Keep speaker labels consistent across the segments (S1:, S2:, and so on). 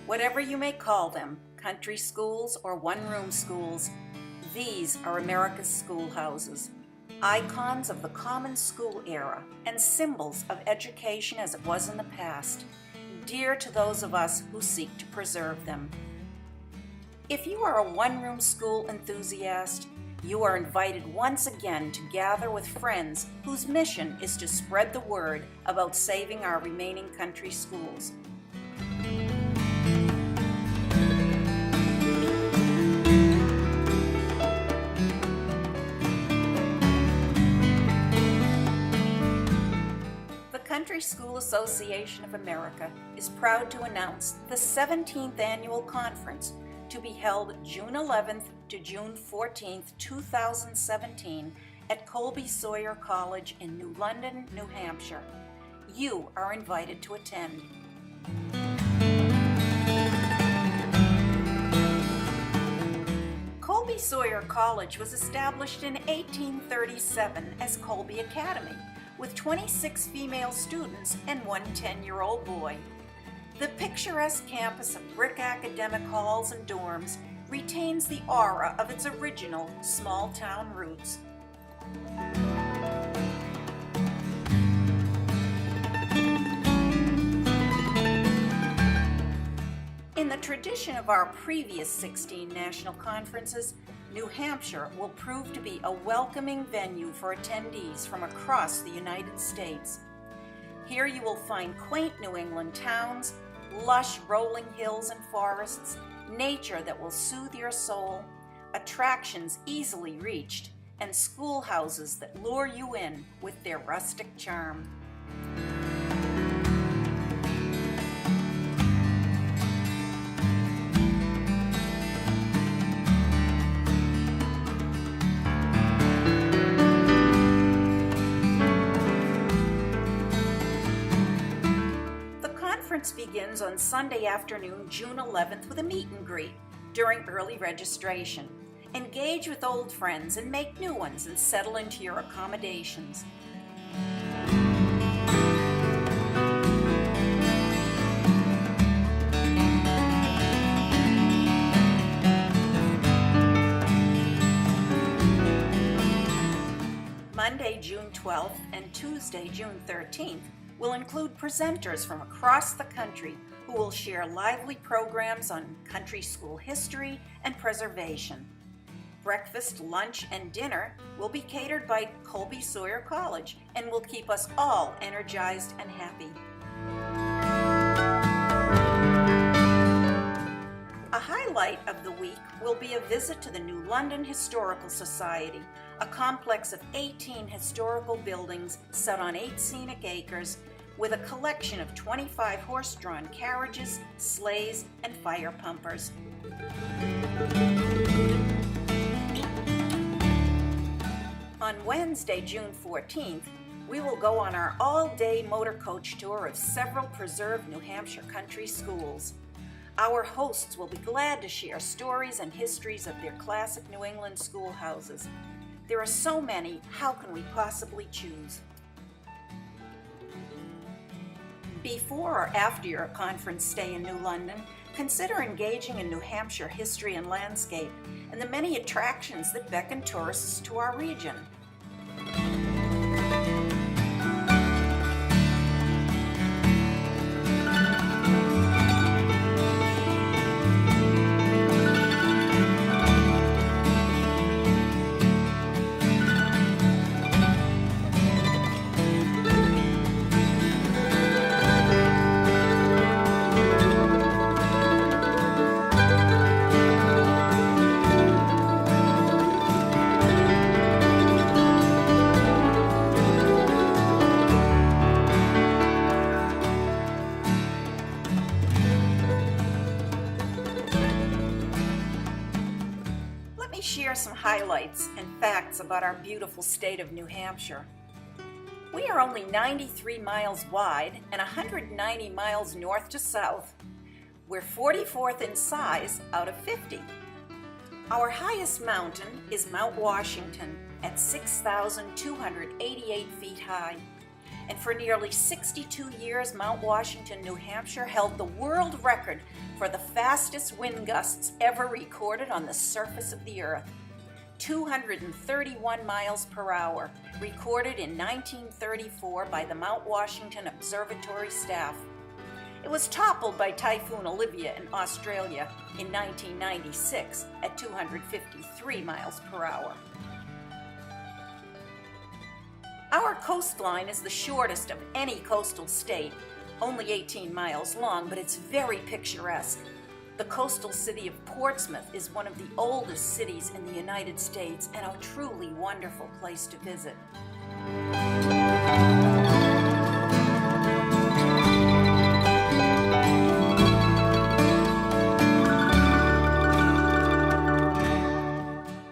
S1: Whatever you may call them, country schools or one-room schools, these are America's schoolhouses, icons of the common school era and symbols of education as it was in the past, dear to those of us who seek to preserve them. If you are a one-room school enthusiast, you are invited once again to gather with friends whose mission is to spread the word about saving our remaining country schools. The Country School Association of America is proud to announce the 17th Annual Conference to be held June 11th to June 14th, 2017 at Colby Sawyer College in New London, New Hampshire. You are invited to attend. Colby Sawyer College was established in 1837 as Colby Academy, with 26 female students and one 10-year-old boy. The picturesque campus of brick academic halls and dorms retains the aura of its original small-town roots. In the tradition of our previous 16 national conferences, New Hampshire will prove to be a welcoming venue for attendees from across the United States. Here you will find quaint New England towns, lush rolling hills and forests, nature that will soothe your soul, attractions easily reached, and schoolhouses that lure you in with their rustic charm. The conference begins on Sunday afternoon, June 11th, with a meet and greet during early registration. Engage with old friends and make new ones and settle into your accommodations. Monday, June 12th and Tuesday, June 13th will include presenters from across the country who will share lively programs on country school history and preservation. Breakfast, lunch, and dinner will be catered by Colby Sawyer College and will keep us all energized and happy. A highlight of the week will be a visit to the New London Historical Society, a complex of 18 historical buildings set on 8 scenic acres with a collection of 25 horse-drawn carriages, sleighs, and fire pumpers. On Wednesday, June 14th, we will go on our all-day motor coach tour of several preserved New Hampshire country schools. Our hosts will be glad to share stories and histories of their classic New England schoolhouses. There are so many, how can we possibly choose? Before or after your conference stay in New London, consider engaging in New Hampshire history and landscape and the many attractions that beckon tourists to our region. Share some highlights and facts about our beautiful state of New Hampshire. We are only 93 miles wide and 190 miles north to south. We're 44th in size out of 50. Our highest mountain is Mount Washington at 6,288 feet high. And for nearly 62 years, Mount Washington, New Hampshire held the world record for the fastest wind gusts ever recorded on the surface of the earth. 231 miles per hour, recorded in 1934 by the Mount Washington Observatory staff. It was toppled by Typhoon Olivia in Australia in 1996 at 253 miles per hour. Our coastline is the shortest of any coastal state, only 18 miles long, but it's very picturesque. The coastal city of Portsmouth is one of the oldest cities in the United States and a truly wonderful place to visit.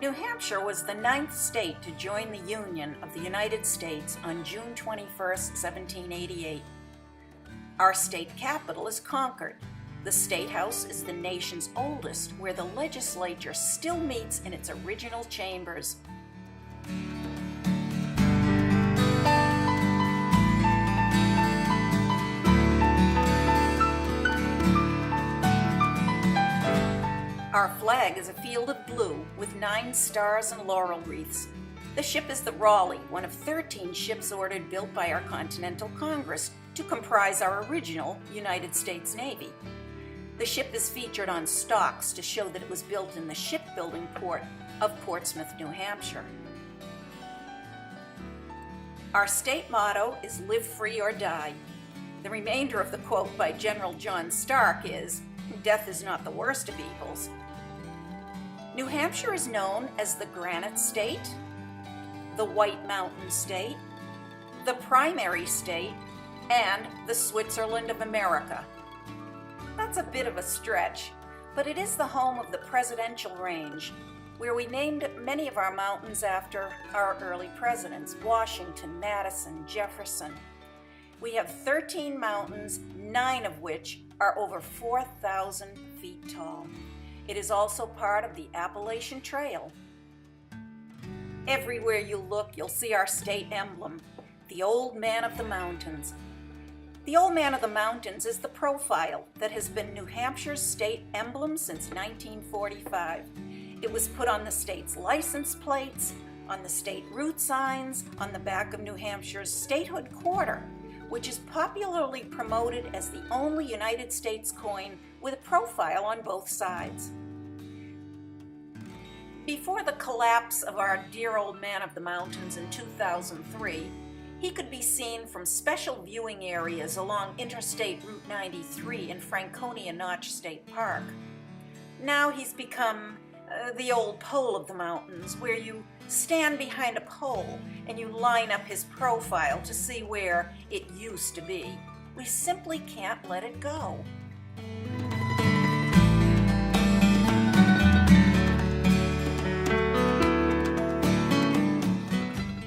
S1: New Hampshire was the 9th state to join the Union of the United States on June 21, 1788. Our state capital is Concord. The State House is the nation's oldest, where the legislature still meets in its original chambers. Our flag is a field of blue with 9 stars and laurel wreaths. The ship is the Raleigh, one of 13 ships ordered built by our Continental Congress to comprise our original United States Navy. The ship is featured on stocks to show that it was built in the shipbuilding port of Portsmouth, New Hampshire. Our state motto is "Live free or die." The remainder of the quote by General John Stark is, "Death is not the worst of evils." New Hampshire is known as the Granite State, the White Mountain State, the Primary State, and the Switzerland of America. That's a bit of a stretch, but it is the home of the Presidential Range, where we named many of our mountains after our early presidents: Washington, Madison, Jefferson. We have 13 mountains, 9 of which are over 4,000 feet tall. It is also part of the Appalachian Trail. Everywhere you look, you'll see our state emblem, the Old Man of the Mountains. The Old Man of the Mountains is the profile that has been New Hampshire's state emblem since 1945. It was put on the state's license plates, on the state route signs, on the back of New Hampshire's statehood quarter, which is popularly promoted as the only United States coin with a profile on both sides. Before the collapse of our dear Old Man of the Mountains in 2003, he could be seen from special viewing areas along Interstate Route 93 in Franconia Notch State Park. Now he's become the old pole of the mountains, where you stand behind a pole and you line up his profile to see where it used to be. We simply can't let it go.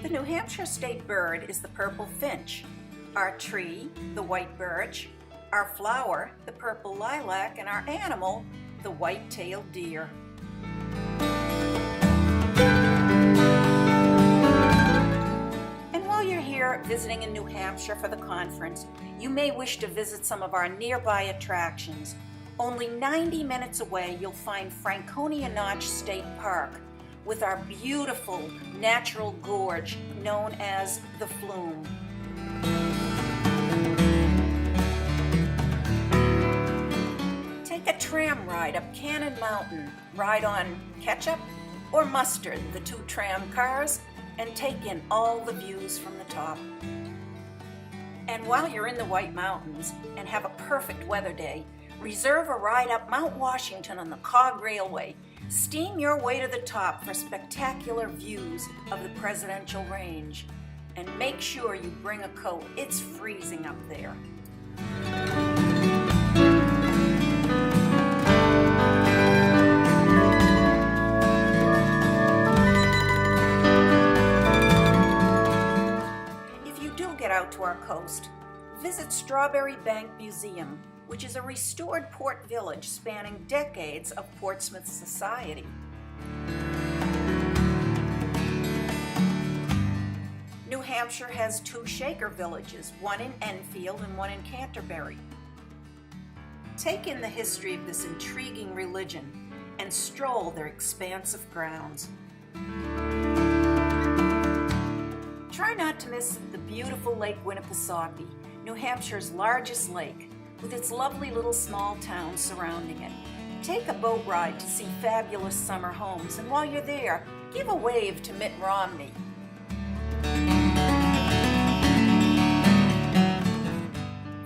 S1: The New Hampshire state bird is the purple finch, our tree, the white birch, our flower, the purple lilac, and our animal, the white-tailed deer. And while you're here visiting in New Hampshire for the conference, you may wish to visit some of our nearby attractions. Only 90 minutes away, you'll find Franconia Notch State Park, with our beautiful natural gorge known as the Flume. Take a tram ride up Cannon Mountain, ride on Ketchup or Mustard, the 2 tram cars, and take in all the views from the top. And while you're in the White Mountains and have a perfect weather day, reserve a ride up Mount Washington on the Cog Railway. Steam your way to the top for spectacular views of the Presidential Range. And make sure you bring a coat. It's freezing up there. If you do get out to our coast, visit Strawberry Bank Museum, which is a restored port village spanning decades of Portsmouth society. New Hampshire has 2 Shaker villages, one in Enfield and one in Canterbury. Take in the history of this intriguing religion and stroll their expansive grounds. Try not to miss the beautiful Lake Winnipesaukee, New Hampshire's largest lake, with its lovely little small town surrounding it. Take a boat ride to see fabulous summer homes, and while you're there, give a wave to Mitt Romney.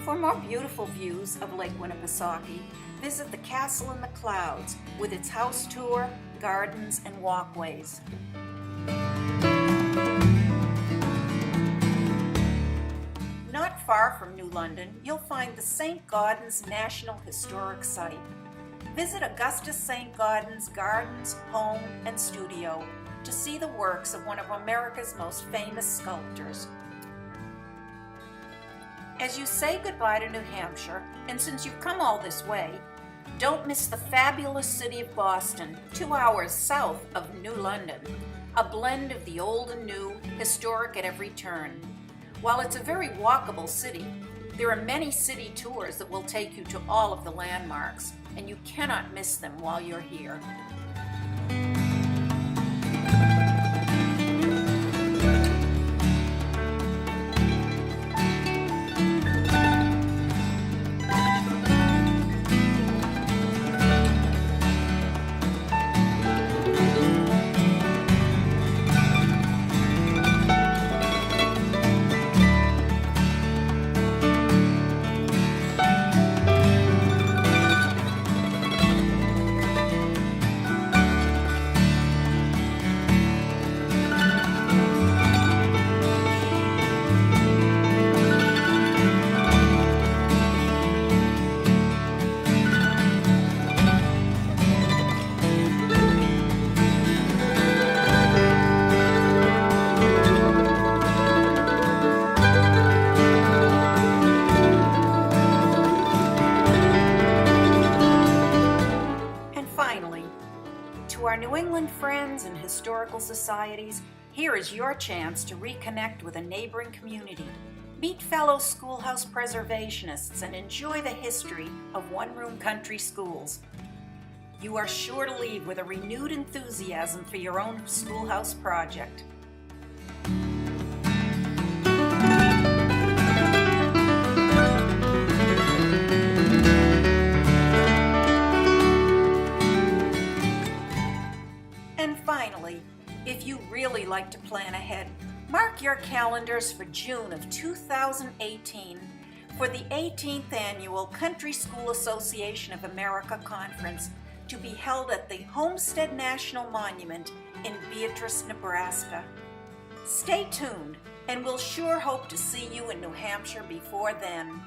S1: For more beautiful views of Lake Winnipesaukee, visit the Castle in the Clouds with its house tour, gardens, and walkways. Not far from New London, you'll find the St. Gaudens National Historic Site. Visit Augustus St. Gaudens' gardens, home, and studio to see the works of one of America's most famous sculptors. As you say goodbye to New Hampshire, and since you've come all this way, don't miss the fabulous city of Boston, 2 hours south of New London, a blend of the old and new, historic at every turn. While it's a very walkable city, there are many city tours that will take you to all of the landmarks, and you cannot miss them while you're here. To our New England friends and historical societies, here is your chance to reconnect with a neighboring community, meet fellow schoolhouse preservationists, and enjoy the history of one-room country schools. You are sure to leave with a renewed enthusiasm for your own schoolhouse project. Finally, if you really like to plan ahead, mark your calendars for June of 2018 for the 18th Annual Country School Association of America Conference to be held at the Homestead National Monument in Beatrice, Nebraska. Stay tuned, and we'll sure hope to see you in New Hampshire before then.